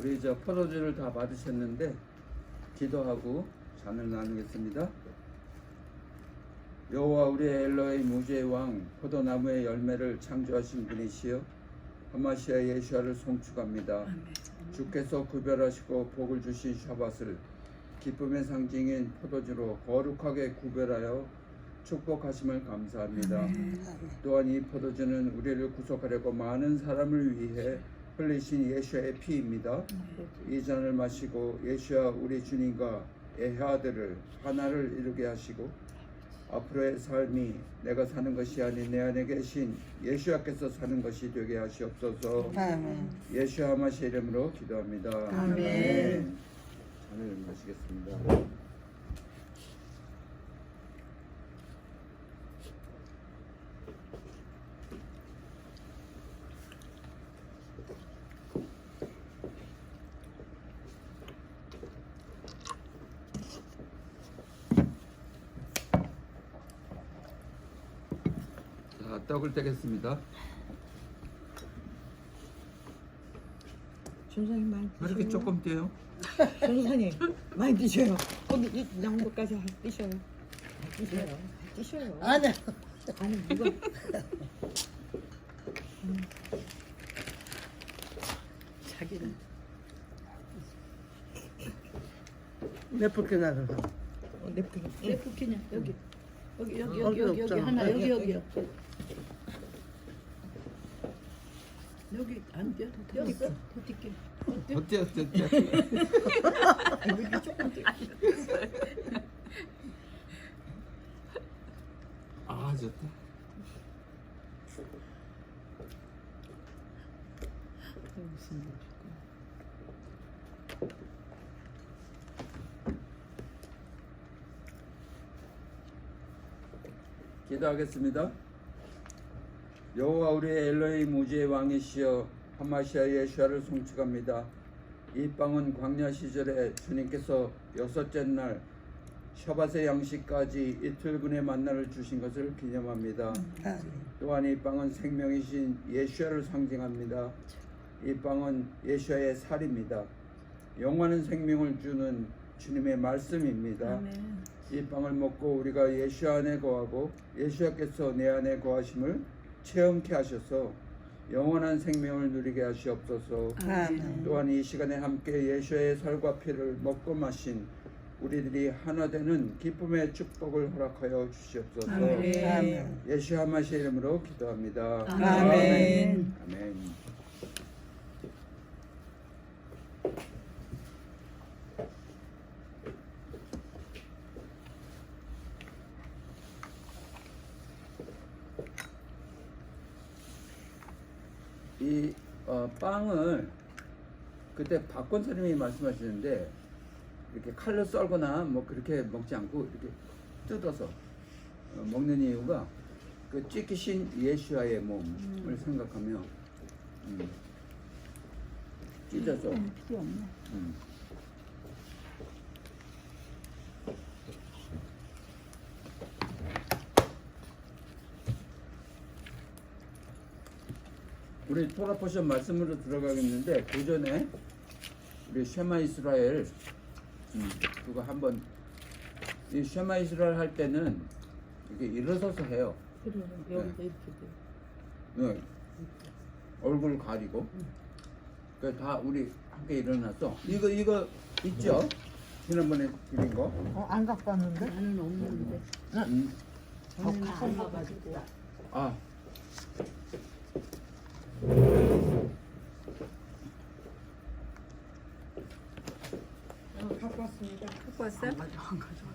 우리 저 포도주를 다 받으셨는데 기도하고 잔을 나누겠습니다. 여호와 우리의 엘로의 무죄의 왕 포도나무의 열매를 창조하신 분이시여 하마시아 예수아를 송축합니다. 주께서 구별하시고 복을 주신 샤밧을 기쁨의 상징인 포도주로 거룩하게 구별하여 축복하심을 감사합니다. 또한 이 포도주는 우리를 구속하려고 많은 사람을 위해 흘리신 예수의 피입니다. 이 잔을 마시고 예수와 우리 주님과 애하들을 하나를 이루게 하시고 앞으로의 삶이 내가 사는 것이 아닌 내 안에 계신 예수와께서 사는 것이 되게 하시옵소서. 아멘. 예수 하마시 이름으로 기도합니다. 아멘. 잔을 마시겠습니다. 자, 떡을 떼겠습니다. 준선이 많이 왜 이렇게 드셔요. 조금 떼요? 준선이 많이 드셔요. 거기 이 양보까지 드셔요. 드셔요. 드셔요. 아니야. 아니 이거 자기는 몇풀게 나서. 냅두기냐 여기 여기 없잖아. 하나 여기, 여기 안 돼. 여기 더 뛸게. 어때요? 여기 조금 뛸게. 아, 좋다. 무슨 일 기도하겠습니다. 여호와 우리의 엘로이 무지의 왕이시여 하마시아 예수아를 송축합니다. 이 빵은 광야 시절에 주님께서 여섯째 날 샤밧의 양식까지 이틀분의 만나를 주신 것을 기념합니다. 또한 이 빵은 생명이신 예수아를 상징합니다. 이 빵은 예수아의 살입니다. 영원한 생명을 주는 주님의 말씀입니다. 이 빵을 먹고 우리가 예수 안에 거하고 예수께서 내 안에 거하심을 체험케 하셔서 영원한 생명을 누리게 하시옵소서. 아멘. 또한 이 시간에 함께 예수의 살과 피를 먹고 마신 우리들이 하나 되는 기쁨의 축복을 허락하여 주시옵소서. 아멘. 예수 하마시 이름으로 기도합니다. 아멘. 아멘. 이 빵을 그때 박권 선생님이 말씀하시는데 이렇게 칼로 썰거나 뭐 그렇게 먹지 않고 이렇게 뜯어서 먹는 이유가 그 찢기신 예수와의 몸을 생각하며 찢어서 필요 없네. 우리 토라 포션 말씀으로 들어가겠는데 그 전에 우리 쉐마 이스라엘 그거 한번 이 쉐마 이스라엘 할 때는 이게 일어서서 해요. 그래 여기도 이렇게 돼. 네. 얼굴 가리고. 그 다 우리 함께 일어나서 이거 있죠? 지난번에 드린 거. 안 갖고 왔는데? 나는 없는데. 저는 안 가가지고. 아. 갖고 왔습니다. 갖고 왔어요? 안 가져와.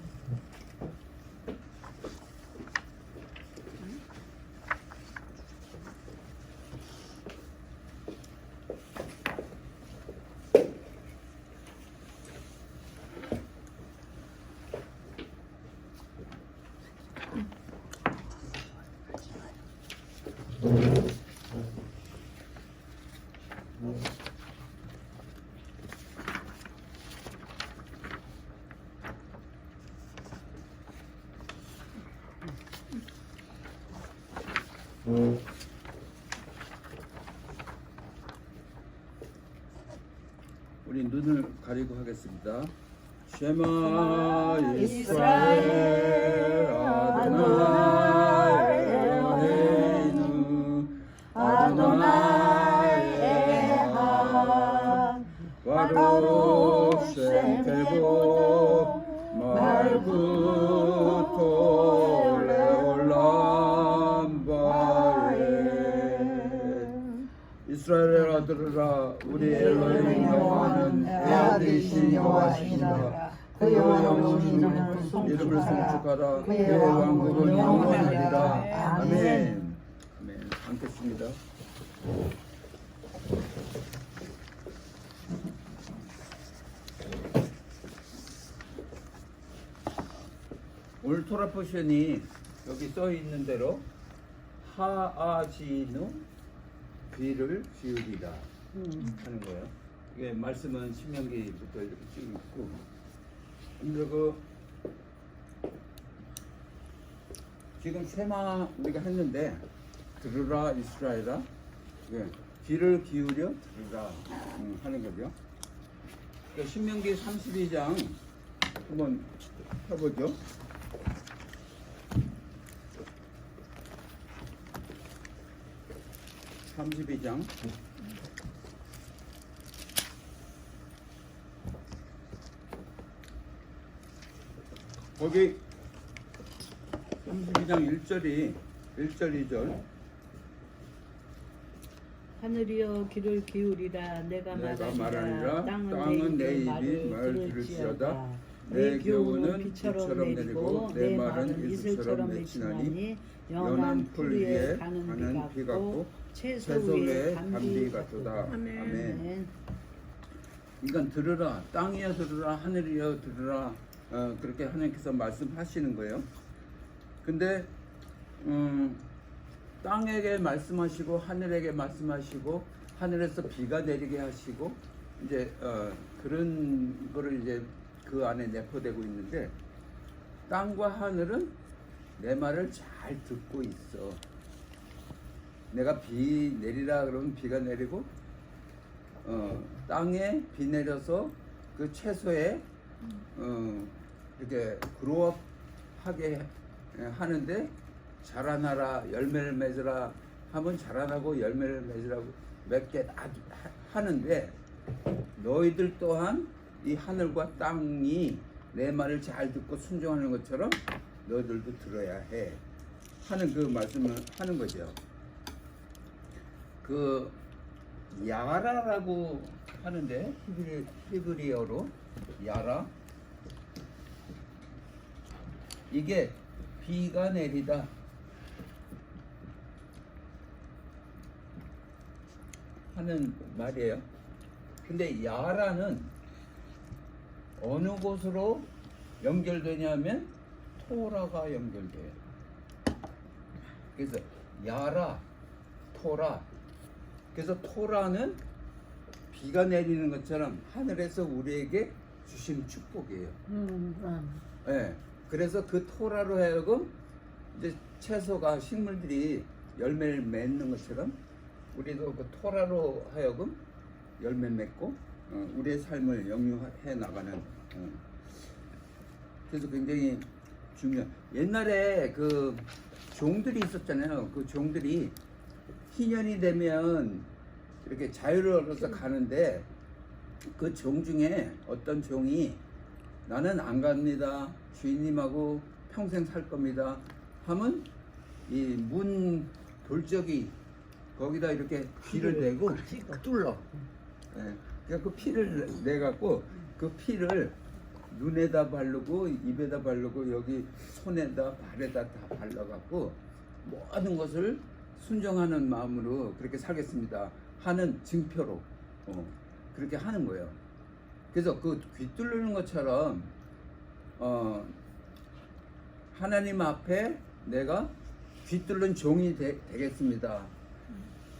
우리 눈을 가리고 하겠습니다. 쉐마 이스라엘 아도나이 엘로헤이누 아도나이 에하 바룩 셈 텔보 말구토 레올람 바에 이스라엘아 들으라 우리 엘로힘 여호와는 내 아들이신 여호와시니라 그의 영원히 이름을 송축하라 그의 왕국은 영원하리라. 아멘. 아멘. 앉겠습니다. 오늘 토라 포션이 여기 써 있는 대로 하아지누 귀를 기울이라 하는 거예요. 이게 말씀은 신명기부터 이렇게 쭉 있고, 근데 지금 쉐마 우리가 했는데 들으라 이스라엘아, 귀를 기울여 들으라 하는 거죠. 그러니까 신명기 32장 한번 해보죠. (32장) 거기 32장 1절이 1절 2절 하늘이여 귀를 기울이라 내가 내가 말하리라 말하니라 땅은 내 입이 말을 말을 들을지어다 들을지어다 내 내 교훈은 교훈은 비처럼 내리고 내 말은 이슬처럼 맺히나니 연한 풀 위에 가는 비 같고 채소 위에 담비 같도다. 아멘. 그러니까 들으라, 땅이여 들으라, 하늘이여 들으라, 그렇게 하나님께서 말씀하시는 거예요. 근데 땅에게 말씀하시고 하늘에게 말씀하시고 하늘에서 비가 내리게 하시고 이제 그런 거를 이제 그 안에 내포되고 있는데, 땅과 하늘은 내 말을 잘 듣고 있어. 내가 비 내리라 그러면 비가 내리고, 땅에 비 내려서 그 채소에 이렇게 그로업하게 하는데, 자라나라 열매를 맺으라 하면 자라나고 열매를 맺으라고 맺게 하는데, 너희들 또한 이 하늘과 땅이 내 말을 잘 듣고 순종하는 것처럼 너희들도 들어야 해 하는 그 말씀을 하는 거죠. 그 야라라고 하는데 히브리어로 야라, 이게 비가 내리다 하는 말이에요. 근데 야라는 어느 곳으로 연결되냐면 토라가 연결돼요. 그래서 야라, 토라. 그래서 토라는 비가 내리는 것처럼 하늘에서 우리에게 주신 축복이에요. 네, 그래서 그 토라로 하여금 이제 채소가, 식물들이 열매를 맺는 것처럼 우리도 그 토라로 하여금 열매 맺고 우리의 삶을 영유해 나가는, 그래서 굉장히 중요한. 옛날에 그 종들이 있었잖아요. 그 종들이 희년이 되면 이렇게 자유를 얻어서 가는데, 그 종 중에 어떤 종이 나는 안 갑니다, 주인님하고 평생 살 겁니다 하면 이 문 돌적이 거기다 이렇게 귀를 대고 뚫러. 네. 그러니까 그 피를 내갖고 그 피를 눈에다 바르고 입에다 바르고 여기 손에다 발에다 다 발라갖고 모든 것을 순종하는 마음으로 그렇게 살겠습니다 하는 증표로 그렇게 하는 거예요. 그래서 그 귀 뚫는 것처럼 하나님 앞에 내가 귀 뚫는 종이 되겠습니다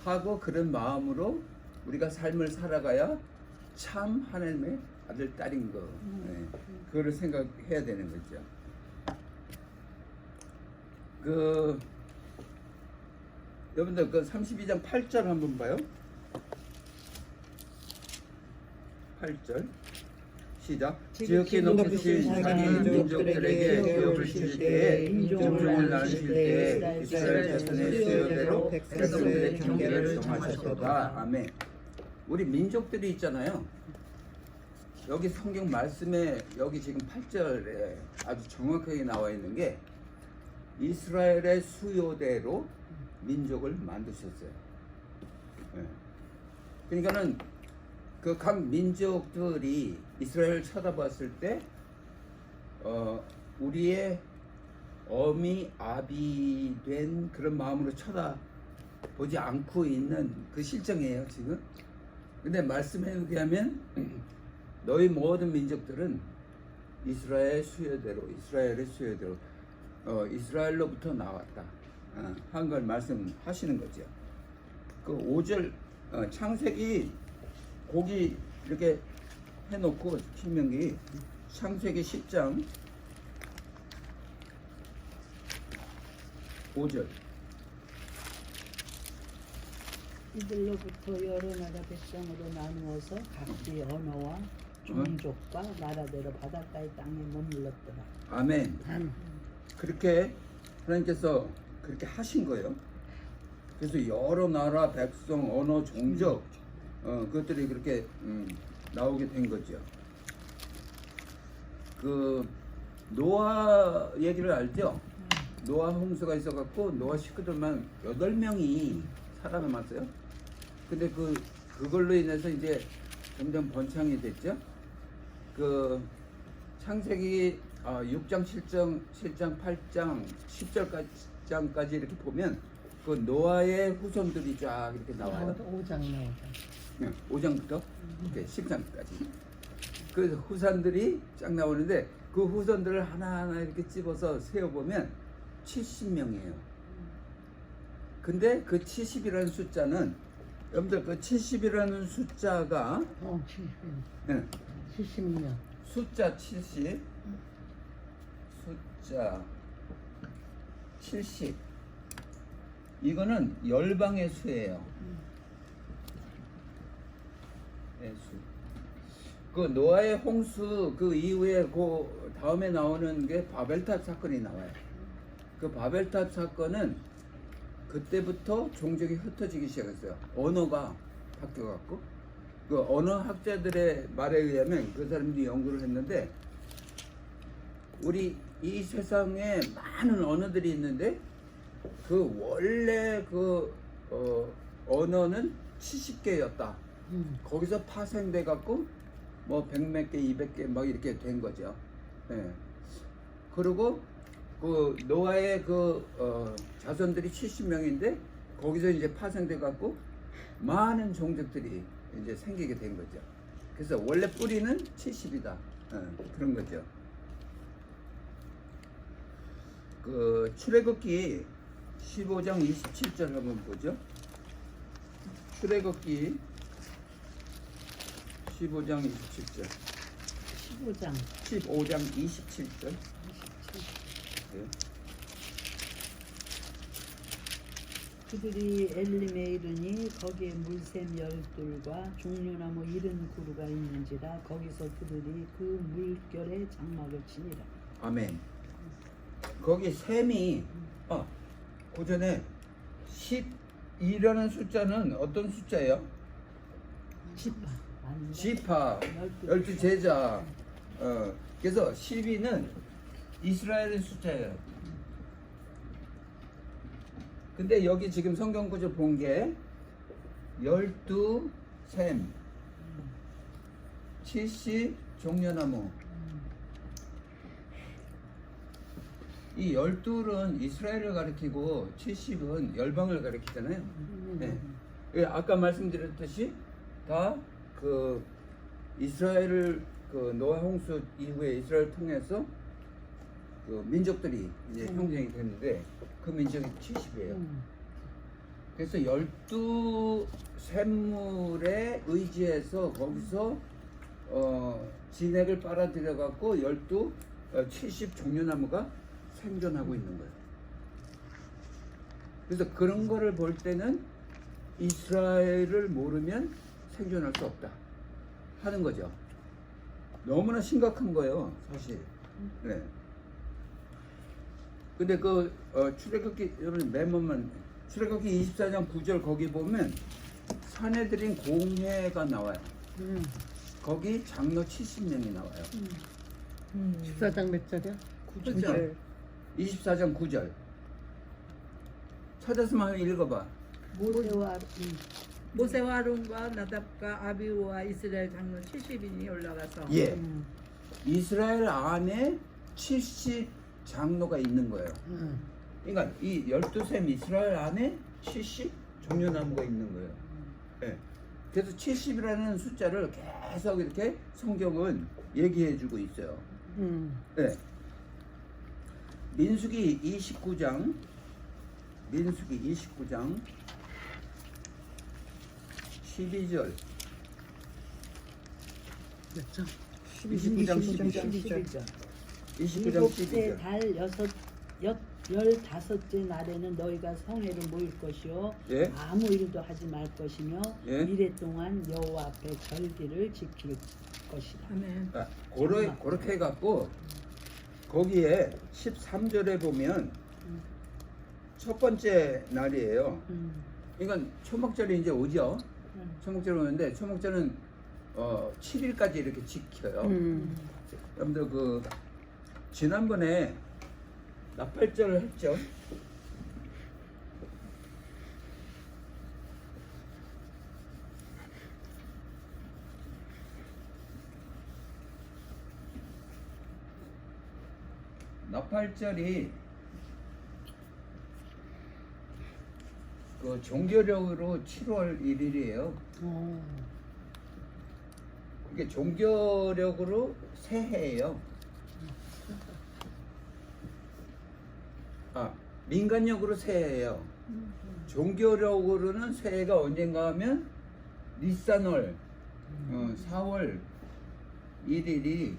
하고 그런 마음으로 우리가 삶을 살아가야 참 하나님의 아들 딸인 거, 그거를 생각해야 되는 거죠. 그 여러분들 그 32장 8절 한번 봐요. 8절 시작. 지극히 지극히 높으신 높으신 자기 자기 민족들에게 민족들에게 기업을 실 때에 인종을 나누실 때에 이스라엘 이스라엘 자손의 수요대로 백성들의 경계를 정하셨도다. 아멘. 우리 민족들이 있잖아요. 여기 성경 말씀에 여기 지금 8절에 아주 정확하게 나와 있는 게 이스라엘의 수요대로 민족을 만드셨어요. 예. 그러니까는 그 각 민족들이 이스라엘을 쳐다봤을 때 우리의 어미 아비 된 그런 마음으로 쳐다보지 않고 있는 그 실정이에요 지금. 근데 말씀에 의하면 너희 모든 민족들은 이스라엘의 수요대로 이스라엘로부터 나왔다 한 걸 말씀하시는 거죠. 그 5절 창세기 거기 이렇게 해놓고 신명기 창세기 10장 5절 이들로부터 여러 나라 백성으로 나누어서 각기 언어와 종족과 나라대로 바닷가의 땅에 머물렀더라. 아멘. 그렇게 하나님께서 그렇게 하신 거예요. 그래서 여러 나라 백성 언어 종족 그것들이 그렇게 나오게 된 거죠. 그 노아 얘기를 알죠? 노아 홍수가 있어갖고 노아 식구들만 8명이 살아남았어요. 근데 그걸로 인해서 이제 점점 번창이 됐죠. 그 창세기 6장, 7장, 8장, 10절까지 이렇게 보면 그 노아의 후손들이 쫙 이렇게 나와요. 5장 나오죠. 5장부터 10장까지. 그 후손들이 쫙 나오는데 그 후손들을 하나하나 이렇게 집어서 세어보면 70명이에요. 근데 그 70이라는 숫자는 여러분들 그 70이라는 숫자가 70년. 숫자 70 이거는 열방의 수예요. 수. 그 노아의 홍수 그 이후에 그 다음에 나오는 게 바벨탑 사건이 나와요. 그 바벨탑 사건은 그때부터 종족이 흩어지기 시작했어요. 언어가 바뀌어갖고 그 언어 학자들의 말에 의하면 그 사람들이 연구를 했는데 우리 이 세상에 많은 언어들이 있는데 그 원래 그 언어는 70개였다. 거기서 파생돼 갖고 뭐 100몇 개, 200개 막 이렇게 된 거죠. 예. 그리고 그 노아의 그 자손들이 70명인데 거기서 이제 파생돼 갖고 많은 종족들이 이제 생기게 된 거죠. 그래서 원래 뿌리는 70이다. 그런 거죠. 그 출애굽기 15장 27절 한번 보죠. 출애굽기 15장 27절. 15장 27절. 네. 그들이 엘림에 이르니 거기에 물샘 12과 종려나무 70그루가 있는지라 거기서 그들이 그 물결에 장막을 치니라. 아멘. 거기 셈이 그 전에 12라는 숫자는 어떤 숫자예요? 지파 12제자. 그래서 12는 이스라엘의 숫자예요. 근데 여기 지금 성경 구절 본 게 12셈 70 종려나무. 이 12은 이스라엘을 가리키고 70은 열방을 가리키잖아요. 네. 아까 말씀드렸듯이 다 그 이스라엘을 그 노아 홍수 이후에 이스라엘 통해서 그 민족들이 이제 형성이 됐는데 그 민족이 70이에요. 그래서 12샘물에 의지해서 거기서 진액을 빨아들여 갖고 70 종려나무가 생존하고 있는 거예요. 그래서 그런 거를 볼 때는 이스라엘을 모르면 생존할 수 없다. 하는 거죠. 너무나 심각한 거예요, 사실. 네. 근데 그 출애굽기 여러분 맨 번만 출애굽기 24장 9절 거기 보면 사내들인 공회가 나와요. 거기 장로 70명이 나와요. 14장 몇 절이야? 9절. 24장 9절. 찾았으면 한번 읽어봐. 모세와 아론과 나답과 아비우와 이스라엘 장로 70인이 올라가서 예. 이스라엘 안에 70 장로가 있는 거예요. 그러니까 이 12셈 이스라엘 안에 70 종려나무가 있는 거예요. 예. 그래서 70이라는 숫자를 계속 이렇게 성경은 얘기해 주고 있어요. 네. 민수기 29장 12절 몇 장? 29장 12절 29장 12절 달 15째 날에는 너희가 성회를 모일 것이요 예. 아무 일도 하지 말 것이며 예. 이래 동안 여호와 앞에 절기를 지킬 것이다. 아멘. 아, 그렇게 해갖고 거기에 13절에 보면 첫 번째 날이에요. 그러니까 초막절이 이제 오죠. 초막절 오는데 초막절은 7일까지 이렇게 지켜요. 여러분들 그 지난번에 나팔절을 했죠. 나팔절이 그 종교력으로 7월 1일이에요. 이게 종교력으로 새해예요. 아, 민간력으로 새해예요. 종교력으로는 새해가 언젠가 하면 니산월 4월 1일이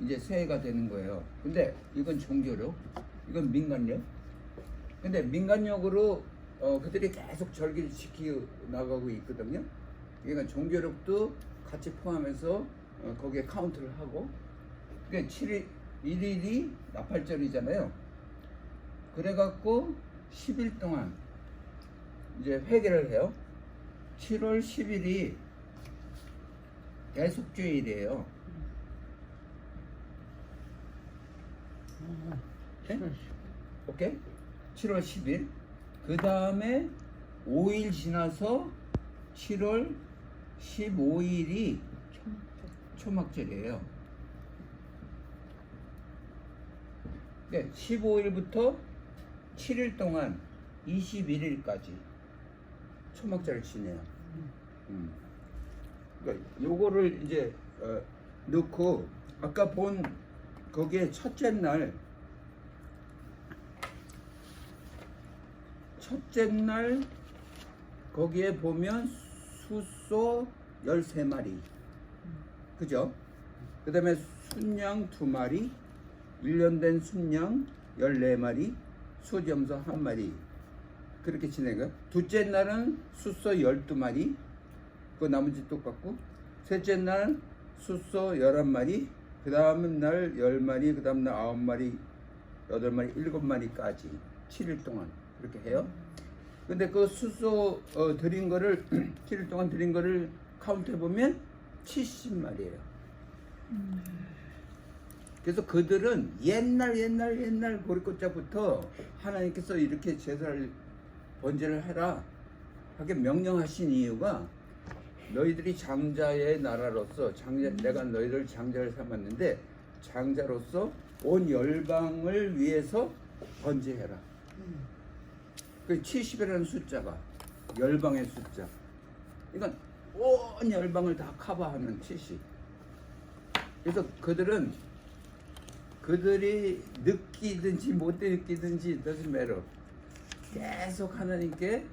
이제 새해가 되는 거예요. 근데 이건 종교력, 이건 민간력. 근데 민간력으로 그들이 계속 절기를 지켜 나가고 있거든요. 그러니까 종교력도 같이 포함해서 거기에 카운트를 하고. 그러니까 1일이 나팔절이잖아요. 그래갖고 10일 동안 이제 회개를 해요. 7월 10일이 대속죄일이에요. 네? 오케이? 7월 10일. 그 다음에 5일 지나서 7월 15일이 초막절이에요. 네, 15일부터 7일 동안 21일까지 초막절을 지내요. 그러니까 요거를 이제 넣고 아까 본 거기에 첫째 날 거기에 보면 숫소 13마리 그죠? 그 다음에 순양 2마리 1년 된 순양 14마리 수점서 1마리 그렇게 지내고요. 둘째 날은 숫소 12마리 그 나머지 똑같고 셋째 날 숫소 11마리 그 다음 날 10마리 그 다음 날 9마리 8마리 7마리까지 7일 동안 그렇게 해요. 근데 그 숫소 드린 거를 7일 동안 드린 거를 카운트 해보면 70마리예요. 그래서 그들은 옛날 보리꽃자부터 하나님께서 이렇게 제사를 번제를 해라 하게 명령하신 이유가 너희들이 장자의 나라로서 내가 너희를 장자를 삼았는데 장자로서 온 열방을 위해서 번제해라. 그 70이라는 숫자가 열방의 숫자. 그러니까 온 열방을 다 커버하는 70. 그래서 그들이 느끼든지 못 느끼든지 doesn't matter. 계속 하나님께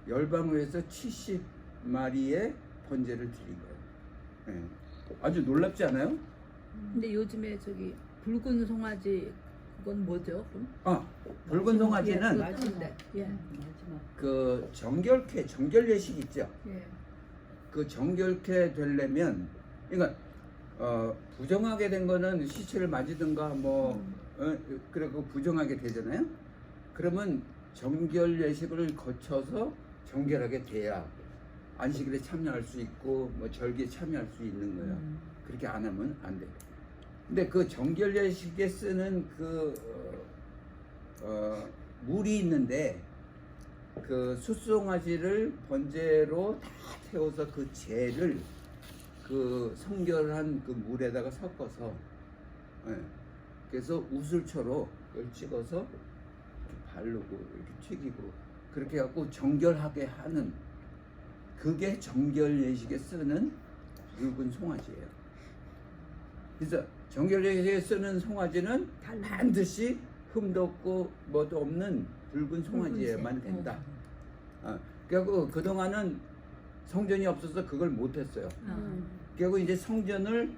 열방을 위해서 70마리의 번제를 드린 거예요. 네. 아주 놀랍지 않아요? 근데 요즘에 저기 붉은 송아지 그건 뭐죠? 그럼? 붉은 송아지는 맞은데. 예. 마지막 그 정결 예식 있죠. 예. 그 정결케 되려면, 그러니까 부정하게 된 거는 시체를 만지든가 뭐 그리고 부정하게 되잖아요. 그러면 정결 예식을 거쳐서 정결하게 돼야 안식일에 참여할 수 있고 뭐 절기에 참여할 수 있는 거예요. 그렇게 안 하면 안 돼. 근데 그 정결 예식에 쓰는 그 물이 있는데 그 숫송아지를 번제로 다 태워서 그 재를 그 성결한 그 물에다가 섞어서, 예, 그래서 우슬초로 그걸 찍어서 이렇게 바르고 이렇게 튀기고 그렇게 해갖고 정결하게 하는, 그게 정결 예식에 쓰는 붉은 송아지예요. 그래서 정결 예식에 쓰는 송아지는 반드시 흠도 없고 뭐도 없는 붉은 송아지에만 된다. 그래갖고 그동안은 성전이 없어서 그걸 못했어요. 그리고 이제 성전을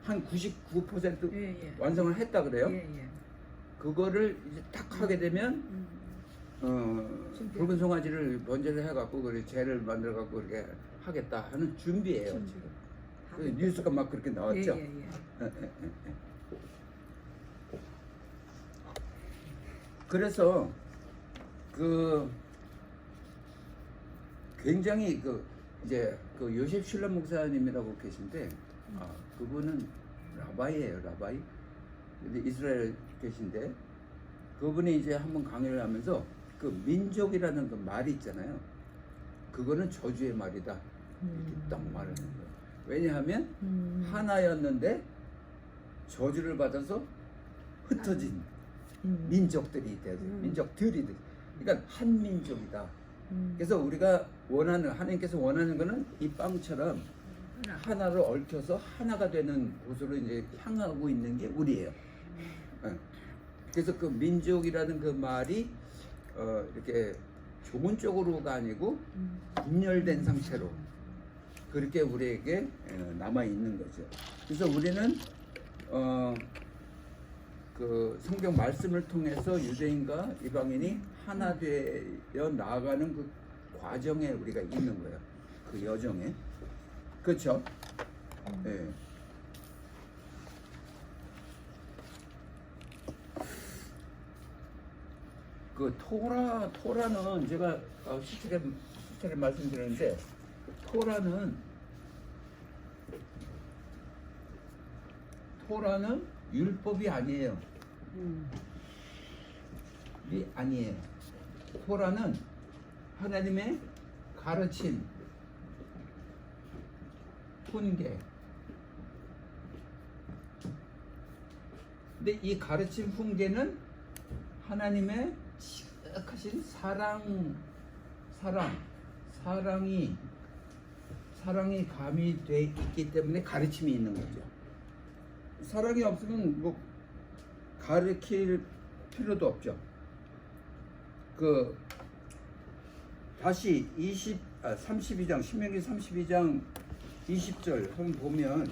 한 99% 예. 완성을 했다 그래요. 예. 그거를 이제 딱 하게 되면 붉은 송아지를 번제를 해갖고 그래 재를 만들어갖고 그렇게 하겠다 하는 준비예요 지금. 그 뉴스가 막 그렇게 나왔죠. 그래서 그 굉장히 그 이제 그 요셉 슐러 목사님이라고 계신데, 그분은 라바이예요, 라바이. 근데 이스라엘 계신데 그분이 이제 한번 강의를 하면서 그 민족이라는 그 말이 있잖아요. 그거는 저주의 말이다. 이렇게 딱 말을 하는 거예요. 왜냐하면 하나였는데 저주를 받아서 흩어진 민족들이 돼서 민족들이 돼. 그러니까 한 민족이다. 그래서 우리가 원하는, 하나님께서 원하는 거는 이 빵처럼 하나로 얽혀서 하나가 되는 곳으로 이제 향하고 있는 게 우리예요. 그래서 그 민족이라는 그 말이 이렇게 좋은 쪽으로가 아니고 분열된 상태로 그렇게 우리에게 남아 있는 거죠. 그래서 우리는 그 성경 말씀을 통해서 유대인과 이방인이 하나 되어 나아가는 그 과정에 우리가 있는 거예요. 그 여정에. 그렇죠? 예. 그 토라는 제가 수차례 말씀드렸는데, 토라는 율법이 아니에요. 이 아니에요. 토라는 하나님의 가르침, 훈계. 근데 이 가르침 훈계는 하나님의 지극하신 사랑이 가미돼 있기 때문에 가르침이 있는 거죠. 사랑이 없으면 뭐 가르칠 필요도 없죠. 그 다시 32장 신명기 32장 20절 한번 보면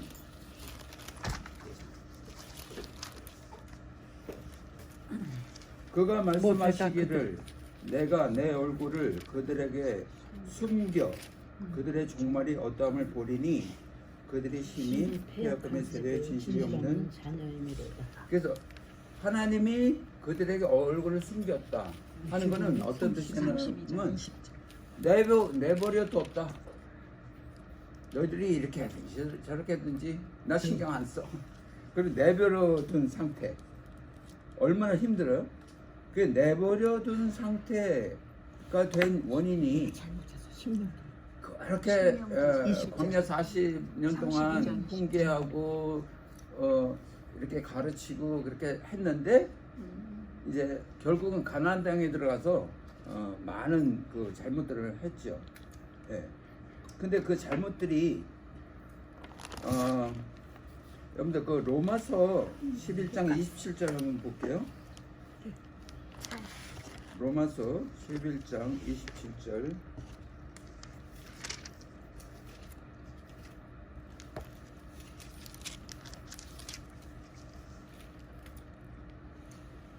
그가 말씀하시기를 내가 내 얼굴을 그들에게 숨겨 그들의 종말이 어떠함을 보리니 그들이 심히 폐역함의 세대에 진실이 없는 자녀이미로다. 그래서 하나님이 그들에게 얼굴을 숨겼다 하는 것은 어떤 뜻이냐면 내버려도 없다. 너희들이 이렇게 하든지 저렇게 하든지 나 신경 안 써. 그리고 내버려둔 상태 얼마나 힘들어요? 그 내버려둔 상태가 된 원인이 그렇게 광야 40년 동안 훈계하고 이렇게 가르치고 그렇게 했는데 이제 결국은 가나안 땅에 들어가서 많은 그 잘못들을 했죠. 예. 근데 그 잘못들이 여러분들 그 로마서 11장 27절 한번 볼게요. 로마서 11장 27절.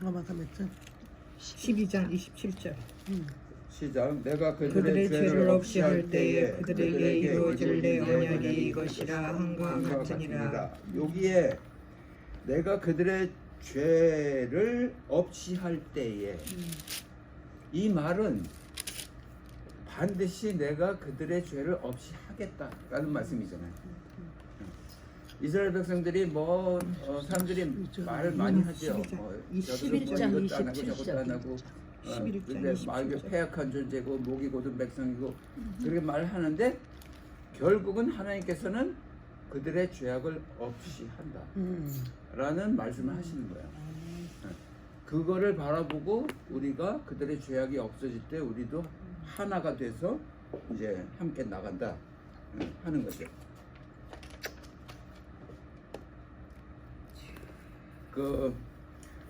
로마서 몇 절? 12장 27절. 시작. 내가 그들의 죄를 없이 할 때에 그들에게 이루어질 내 언약이 이것이라 함과 같으니라. 여기에 내가 그들의 죄를 없이 할 때에 이 말은 반드시 내가 그들의 죄를 없이 하겠다라는 말씀이잖아요. 이스라엘 백성들이 사람들이 말을 많이 하죠. 11장 이것도 안 하고 저것도 안 하고 11장 근데 말 폐악한 존재고 목이 곧은 백성이고 그렇게 말을 하는데 결국은 하나님께서는 그들의 죄악을 없이 한다 라는 말씀을 하시는 거예요. 그거를 바라보고 우리가 그들의 죄악이 없어질 때 우리도 하나가 돼서 이제 함께 나간다 하는 거죠. 그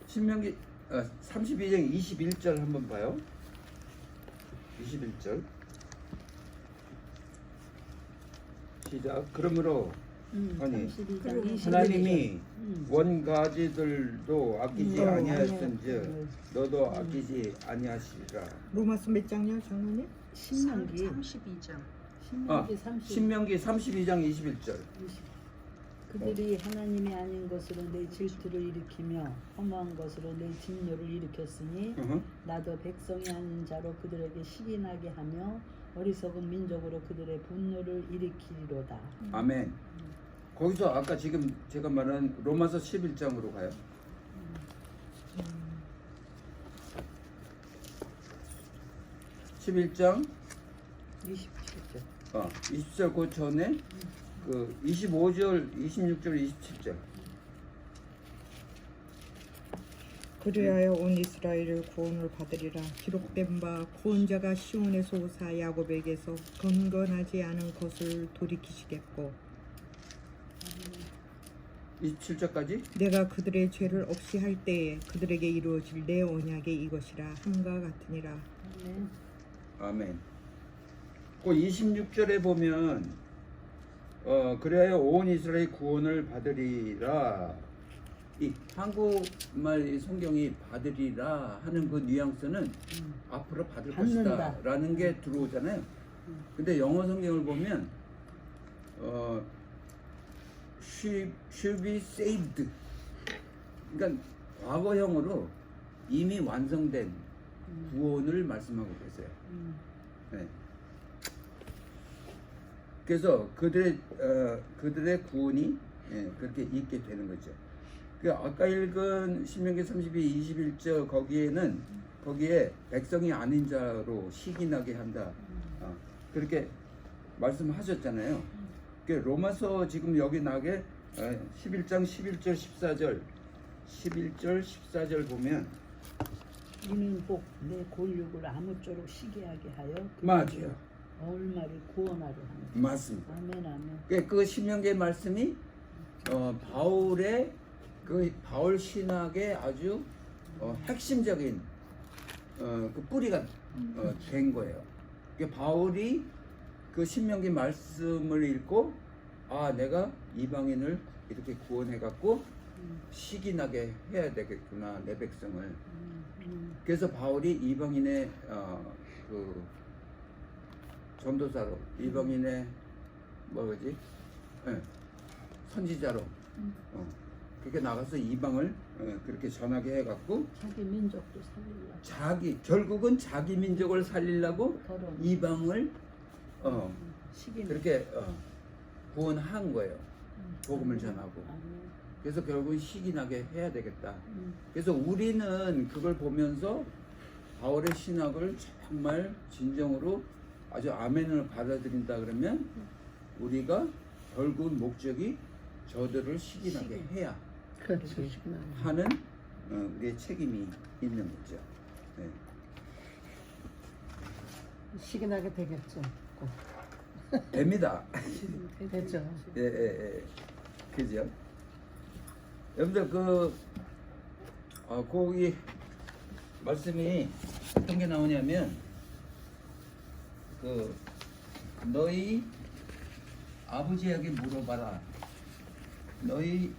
신명기 32장 21절 한번 봐요. 21절 시작. 그러므로 아니 32장 하나님이 원가지들도 아끼지 아니하였은즉 너도 아끼지 아니하시리라. 로마서 몇 장이요, 장로님? 신명기 32장. 신명기 30 신명기 32장 21절. 그들이 하나님이 아닌 것으로 내 질투를 일으키며 허무한 것으로 내 진노를 일으켰으니 나도 백성이 아닌 자로 그들에게 시기 나게 하며 어리석은 민족으로 그들의 분노를 일으키리로다. 아멘. 거기서 아까 지금 제가 말한 로마서 11장으로 가요. 11장 27절 20절 그 전에 그 25절, 26절, 27절. 그리하여 온 이스라엘을 구원을 받으리라. 기록된 바 구원자가 시온에서 오사 야곱에게서 건건하지 않은 것을 돌이키시겠고 27절까지. 내가 그들의 죄를 없이 할 때에 그들에게 이루어질 내 언약이 이것이라 함과 같으니라. 아멘. 그 26절에 보면 그래야 온 이스라엘 구원을 받으리라. 이 한국말 성경이 받으리라 하는 그 뉘앙스는 앞으로 받을 받는다. 것이다 라는 게 들어오잖아요. 근데 영어 성경을 보면 should be saved. 그러니까 과거형으로 이미 완성된 구원을 말씀하고 계세요. 네. 그래서 그들의 구원이 그렇게 있게 되는 거죠. 그 아까 읽은 신명기 32, 21절 거기에 백성이 아닌 자로 시기나게 한다. 그렇게 말씀하셨잖아요. 그 로마서 지금 여기 나게 11장 11절 14절 11절 14절 보면 이는 복 내 골육을 아무쪼록 시기하게 하여 맞아요. 얼마를 구원하려 하는. 맞습니다. 아멘 아멘. 그 신명기의 말씀이 바울의 그 바울 신학의 아주 핵심적인 그 뿌리가 된 거예요. 그 바울이 그 신명기 말씀을 읽고 내가 이방인을 이렇게 구원해 갖고 시기나게 해야 되겠구나 내 백성을. 그래서 바울이 이방인의 그 전도사로 이방인의 뭐지? 선지자로 그렇게 나가서 이방을 그렇게 전하게 해갖고 자기 민족도 살리려고. 결국은 자기 민족을 살리려고 더러운 이방을 시기 그렇게 구원한 거예요. 복음을 전하고. 아멘. 그래서 결국은 시기나게 해야 되겠다. 그래서 우리는 그걸 보면서 바울의 신학을 정말 진정으로 아주 아멘을 받아들인다 그러면 우리가 결국 목적이 저들을 시기나게 해야 그렇지. 하는 우리의 책임이 있는 거죠. 네. 시기나게 되겠죠. 꼭. 됩니다. 되죠. 예. 그죠? 여러분들 거기 말씀이 어떤 게 나오냐면 너희 아버지에게 물어봐라. 너희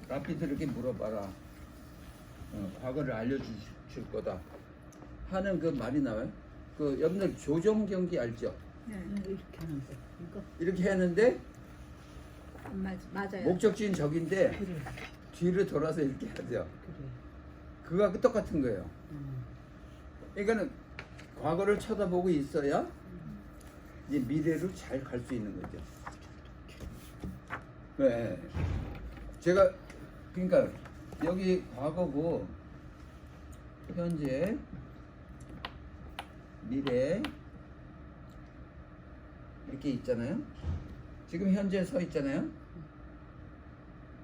랍비들에게 물어봐라. 과거를 알려줄 거다. 하는 그 말이 나와요. 그 여러분들 조정 경기 알죠? 네. 이렇게 하는 거. 이거 이렇게 했는데 맞아요. 목적지는 저긴데 그래. 뒤로 돌아서 이렇게 하죠. 그래. 그거하고 똑같은 거예요. 음. 그러니까는 과거를 쳐다보고 있어야 이제 미래로 잘 갈 수 있는 거죠. 네. 제가 그러니까 여기 과거고 현재 미래 이렇게 있잖아요. 지금 현재 서 있잖아요.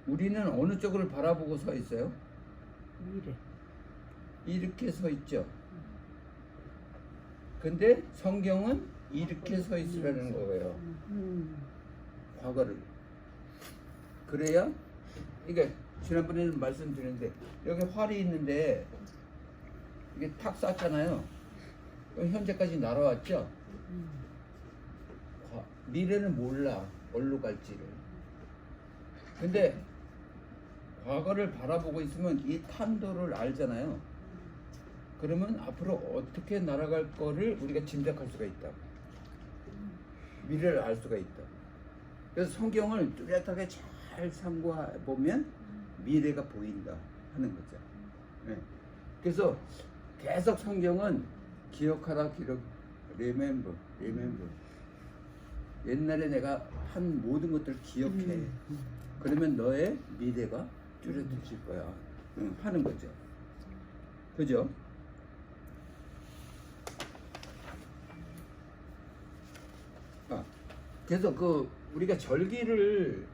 우리는 어느 쪽을 바라보고 서 있어요? 미래. 이렇게 서 있죠. 근데 성경은 이렇게 서 있으라는 거예요. 과거를. 그래야 이게 지난번에는 말씀드렸는데 여기 활이 있는데 이게 탁 쐈잖아요. 그럼 현재까지 날아왔죠. 미래는 몰라 어디로 갈지를. 근데 과거를 바라보고 있으면 이 탄도를 알잖아요. 그러면 앞으로 어떻게 날아갈 거를 우리가 짐작할 수가 있다. 미래를 알 수가 있다. 그래서 성경을 뚜렷하게 잘 참고해 보면 미래가 보인다 하는 거죠. 네. 그래서 계속 성경은 기억하라 기록, remember. 옛날에 내가 한 모든 것들을 기억해. 그러면 너의 미래가 뚜렷해질 거야. 하는 거죠. 그죠? 그래서 그 우리가 절기를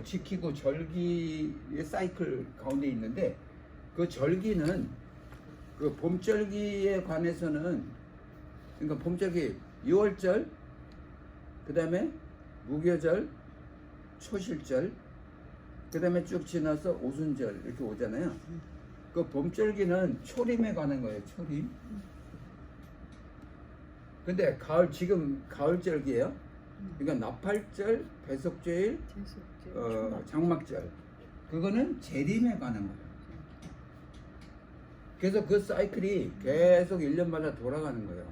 지키고 절기의 사이클 가운데 있는데 그 절기는 그 봄절기에 관해서는 그러니까 봄절기 6월절 그 다음에 무교절 초실절 그 다음에 쭉 지나서 오순절 이렇게 오잖아요. 그 봄절기는 초림에 관한 거예요. 초림. 근데 가을 지금 가을절기예요. 그러니까 나팔절, 배석제일, 장막절 그거는 재림에 관한 거예요. 그래서 그 사이클이 계속 1년마다 돌아가는 거예요.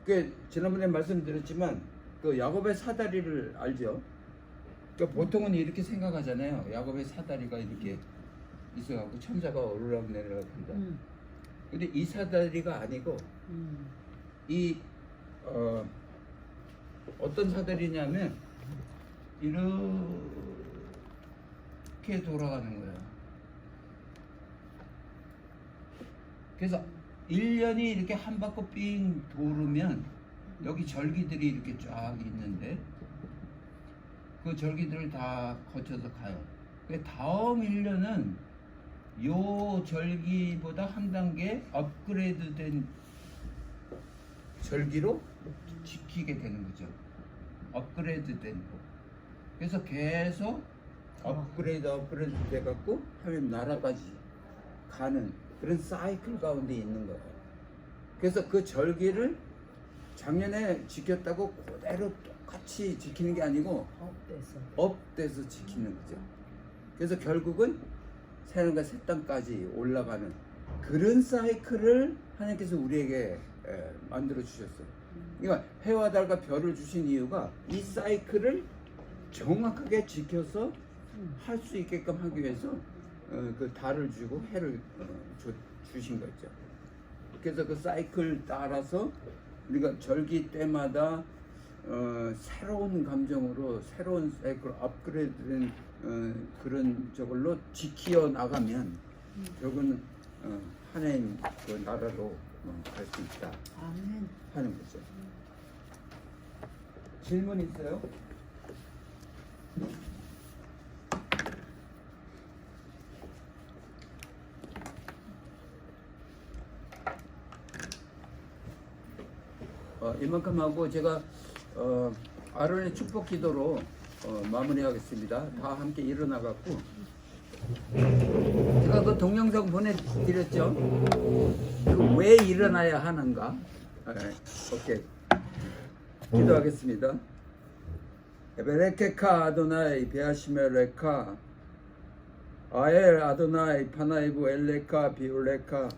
그 지난번에 말씀드렸지만 그 야곱의 사다리를 알죠? 그 보통은 이렇게 생각하잖아요. 야곱의 사다리가 이렇게 있어갖고 천사가 오르락 내리락 한다. 근데 이 사다리가 아니고 이 어떤 사다리냐면 이렇게 돌아가는 거예요. 그래서 1년이 이렇게 한 바퀴 삥 돌으면 여기 절기들이 이렇게 쫙 있는데 그 절기들을 다 거쳐서 가요. 그 다음 1년은 요 절기보다 한 단계 업그레이드된 절기로 지키게 되는 거죠. 업그레이드된 거. 그래서 계속 업그레이드 돼갖고 하면 나라까지 가는 그런 사이클 가운데 있는 거예요. 그래서 그 절기를 작년에 지켰다고 그대로 똑같이 지키는 게 아니고 업돼서 지키는 거죠. 그래서 결국은 새하늘과 새 땅까지 올라가는 그런 사이클을 하나님께서 우리에게 만들어 주셨어요. 그러니까 해와 달과 별을 주신 이유가 이 사이클을 정확하게 지켜서 할 수 있게끔 하기 위해서 그 달을 주고 해를 주신 거죠. 그래서 그 사이클 따라서 우리가 절기 때마다 새로운 감정으로 새로운 사이클 업그레이드된 그런 저걸로 지키어 나가면 결국은 하나님 그 나라로 갈 수 있다 아멘. 하는 거죠. 질문 있어요? 이만큼 하고 제가 아론의 축복 기도로 마무리하겠습니다. 다 함께 일어나갖고 제가 그 동영상 보내드렸죠. 왜 일어나야 하는가? 오케이. 기도하겠습니다. 에베레케카 아도나이 베아시메레카 아엘 아도나이 파나이부 엘레카 비올레카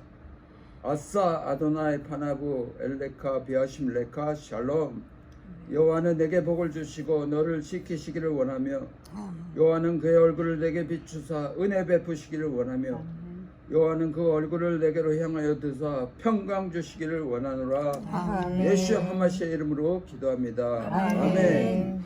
아싸 아도나이 파나부 엘레카 비아심 레카 샬롬. 여호와는 내게 복을 주시고 너를 지키시기를 원하며 여호와는 그의 얼굴을 내게 비추사 은혜 베푸시기를 원하며 여호와는 그 얼굴을 내게로 향하여 드사 평강 주시기를 원하노라. 아멘. 예수 하마시의 이름으로 기도합니다. 아멘. 아멘.